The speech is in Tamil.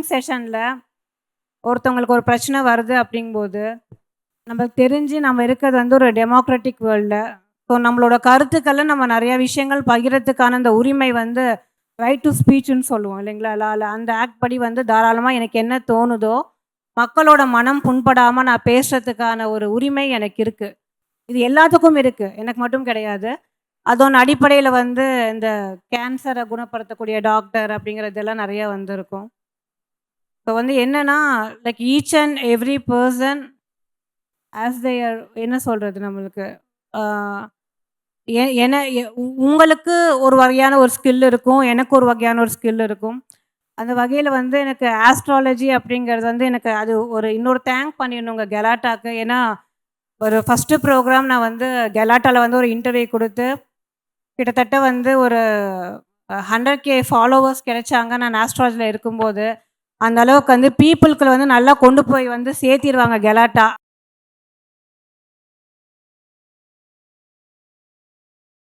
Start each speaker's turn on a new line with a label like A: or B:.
A: கவுன்சிலிங் செஷனில் ஒருத்தவங்களுக்கு ஒரு பிரச்சனை வருது அப்படிங்கும்போது நமக்கு தெரிஞ்சு நம்ம இருக்கிறது வந்து ஒரு டெமோக்ராட்டிக் வேர்ல்டில். ஸோ நம்மளோட கருத்துக்களை நம்ம நிறையா விஷயங்கள் பகிரத்துக்கான அந்த உரிமை வந்து ரைட் டு ஸ்பீச்சுன்னு சொல்லுவோம் இல்லைங்களா? அந்த ஆக்ட் படி வந்து தாராளமாக எனக்கு என்ன தோணுதோ மக்களோட மனம் புண்படாமல் நான் பேசுகிறதுக்கான ஒரு உரிமை எனக்கு இருக்குது. இது எல்லாத்துக்கும் இருக்குது, எனக்கு மட்டும் கிடையாது. அதோட அடிப்படையில் வந்து இந்த கேன்சரை குணப்படுத்தக்கூடிய டாக்டர் அப்படிங்கிறதெல்லாம் நிறைய வந்திருக்கும். இப்போ வந்து என்னென்னா like each and every person as their என்ன சொல்கிறது நம்மளுக்கு என உங்களுக்கு ஒரு வகையான ஒரு ஸ்கில் இருக்கும், எனக்கு ஒரு வகையான ஒரு ஸ்கில் இருக்கும். அந்த வகையில் வந்து எனக்கு ஆஸ்ட்ராலஜி அப்படிங்கிறது வந்து எனக்கு அது ஒரு இன்னொரு தேங்க் பண்ணிடணுங்க கெலாட்டாக்கு. ஏன்னா ஒரு ஃபஸ்ட்டு ப்ரோக்ராம் நான் வந்து கெலாட்டாவில் வந்து ஒரு இன்டர்வியூ கொடுத்து கிட்டத்தட்ட வந்து ஒரு 100K ஃபாலோவர்ஸ் கிடைச்சாங்க நான் ஆஸ்ட்ராலஜியில் இருக்கும்போது. அந்த அளவுக்கு வந்து பீப்புளுக்கு வந்து நல்லா கொண்டு போய் வந்து சேர்த்திடுவாங்க கெலாட்டா.